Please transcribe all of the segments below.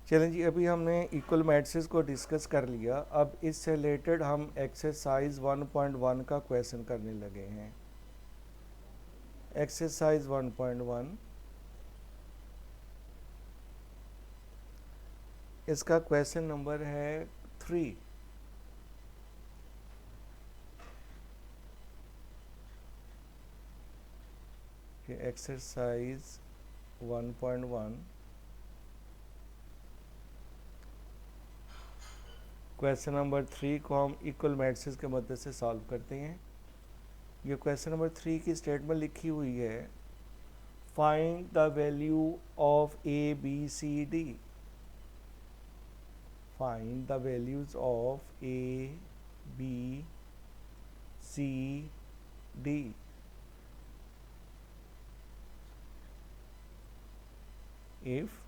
चलें जी, अभी हमने इक्वल मैट्रिसेस को डिस्कस कर लिया। अब इससे रिलेटेड हम एक्सरसाइज 1.1 का क्वेश्चन करने लगे हैं। एक्सरसाइज 1.1, इसका क्वेश्चन नंबर है 3। एक्सरसाइज 1.1 क्वेश्चन नंबर 3 को हम इक्वल मैट्रिसेस के मदद से सॉल्व करते हैं। ये क्वेश्चन नंबर 3 की स्टेटमेंट लिखी हुई है, find the value of A B C D. Find the values of A B C D. If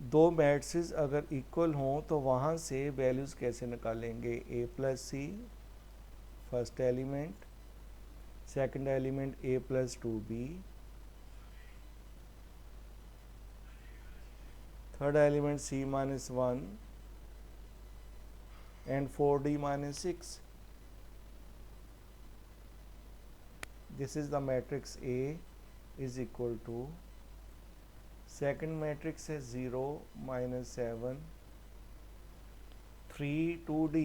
दो मैट्रिसेस अगर इक्वल हों तो वहाँ से वैल्यूज़ कैसे निकालेंगे। A plus C first element, second element A plus 2b, third element c minus 1 and 4d minus 6। This is the matrix A is equal to, second matrix है 0 minus 7 3 2d।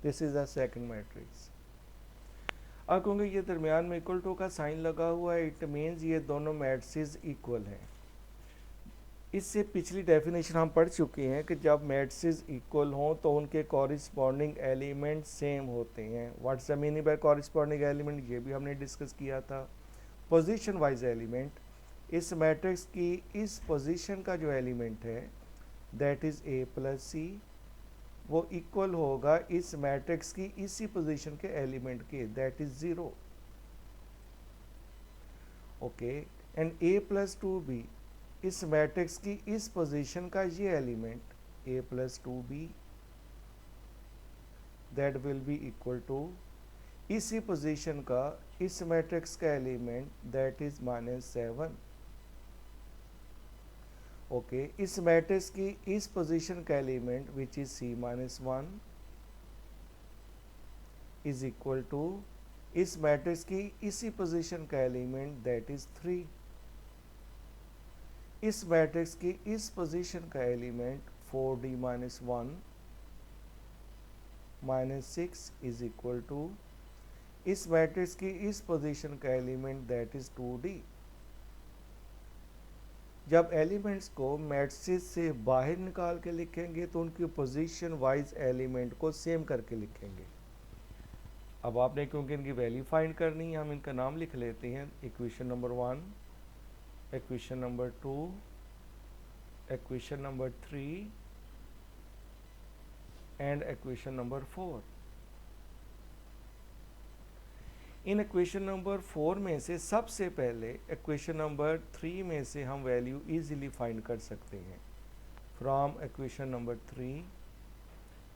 This is the second matrix. अब क्योंकि ये दरमियान में equal to का sign लगा हुआ है, इट मीन्स ये दोनों मैट्रिसेस इक्वल हैं। इससे पिछली डेफिनेशन हम पढ़ चुके हैं कि जब मैट्रिसेस इक्वल हों तो उनके कॉरिस्पॉन्डिंग एलिमेंट सेम होते हैं। What's the meaning bye corresponding element, ये भी हमने डिस्कस किया था। पोजीशन वाइज एलिमेंट, इस मैट्रिक्स की इस पोजीशन का जो एलिमेंट है दैट इज ए प्लस सी, वो इक्वल होगा इस मैट्रिक्स की इसी पोजीशन के एलिमेंट के, that is 0। Okay, and a plus 2b, इस मैट्रिक्स की इस पोजीशन का ये element A plus 2b, that will be equal to इसी पोजीशन का इस मैट्रिक्स का element that is minus 7। Okay, इस मैट्रिक्स की इस पोजीशन का element which is c minus 1 is equal to इस मैट्रिक्स की इसी पोजीशन का एलिमेंट दैट इज 3। इस मैट्रिक्स की इस पोजीशन का element 4d minus 1 minus 6 is equal to इस मैट्रिक्स की इस पोजीशन का एलिमेंट दैट इज 2d। जब एलिमेंट्स को मैट्रिसेस से बाहर निकाल के लिखेंगे तो उनकी पोजीशन वाइज एलिमेंट को सेम करके लिखेंगे। अब आपने क्योंकि इनकी वैल्यू फाइंड करनी है, हम इनका नाम लिख लेते हैं। Equation number 1, equation number 2, equation number 3 and equation number 4। In equation number 4 में से सबसे पहले इक्वेशन नंबर 3 में से हम वैल्यू इजीली फाइंड कर सकते हैं। From equation number 3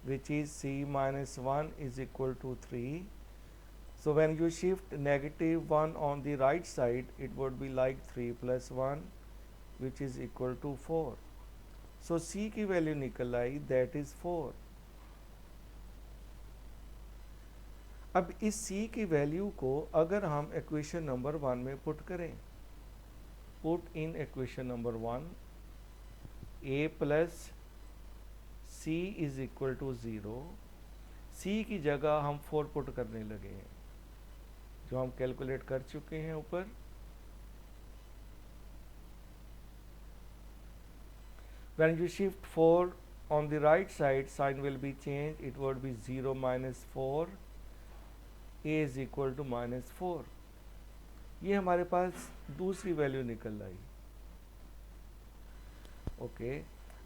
which is c minus 1 is equal to 3. So when you shift negative 1 on the right side, it would be like 3 plus 1 which is equal to 4. So c की value निकल आई that is 4. अब इस c की value को अगर हम equation number 1 में put करें, put in equation number 1 a plus c is equal to 0, c की जगह हम 4 पुट करने लगे हैं जो हम कैलकुलेट कर चुके हैं ऊपर। When you shift 4 on the right side, sign will be changed, it would be 0 minus 4, a is equal to minus 4. ये हमारे पास दूसरी वैल्यू निकल आई। ओके,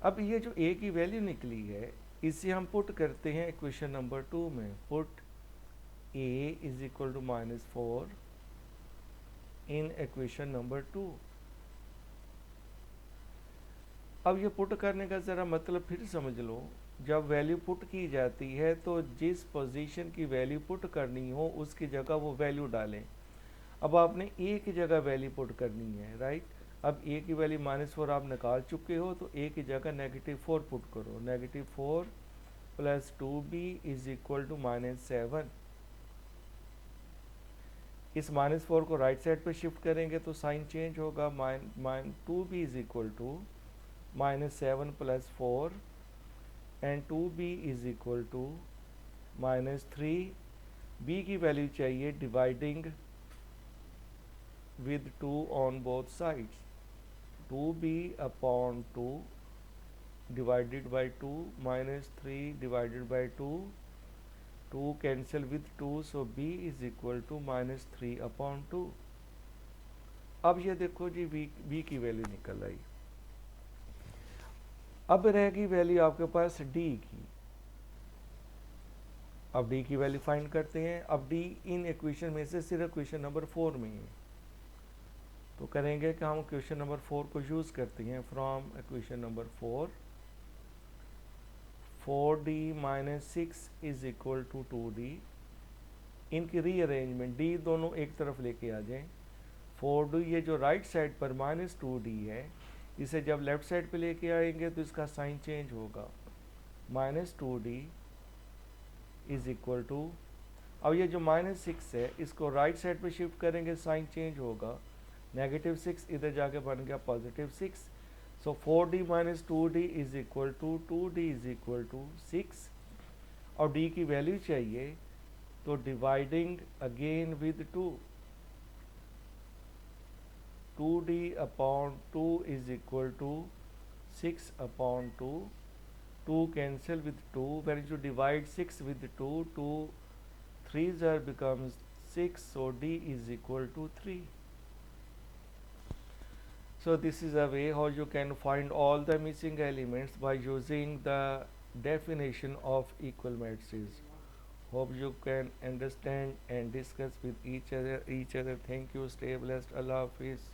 अब ये जो a की वैल्यू निकली है इसे हम पुट करते हैं इक्वेशन नंबर 2 में। Put a is equal to minus 4 in equation number 2। अब ये पुट करने का ज़रा मतलब फिर समझ लो। जब वैल्यू पुट की जाती है तो जिस पोजीशन की वैल्यू पुट करनी हो उसकी जगह वो वैल्यू डालें। अब आपने ए की जगह वैल्यू पुट करनी है, राइट। अब ए की वैल्यू -4 आप निकाल चुके हो, तो ए की जगह -4 पुट करो। -4 + 2b = -7। इस -4 को राइट साइड पे शिफ्ट करेंगे तो साइन चेंज होगा। 2b = -7 + 4 and 2b = -3। b की वैल्यू चाहिए dividing with 2 on both sides। 2b/2 divided by 2 -3 divided by 2, 2 cancel with 2, so b = -3/2। अब ये देखो जी b की वैल्यू निकल आई। अब रहेगी वैल्यू आपके पास d की। अब d की वैल्यू फाइंड करते हैं। अब d इन इक्वेशन में से सिर्फ क्वेश्चन नंबर 4 में है, तो करेंगे कि हम क्वेश्चन नंबर 4 को यूज़ करते हैं। From equation number 4d - 6 = 2d। इनकी रीअरेंजमेंट d दोनों एक तरफ लेके आ जाएं। 4d ये जो राइट साइड पर -2d है, इसे जब लेफ्ट साइड पे लेके आएंगे तो इसका साइन चेंज होगा। -2d = अब ये जो -6 है, इसको राइट साइड पे शिफ्ट करेंगे, साइन चेंज होगा। -6 इधर जाके बन गया +6। सो 4d - 2d = 2d = 6। और d की वैल्यू चाहिए, तो dividing again with 2, 2d/2 = 6/2। 2 cancel with 2, when you divide 6 with 2, 2 3s becomes 6, so d = 3. So this is a way how you can find all the missing elements by using the definition of equal matrices. Hope you can understand and discuss with each other. Thank you. Stay blessed. Allah Hafiz.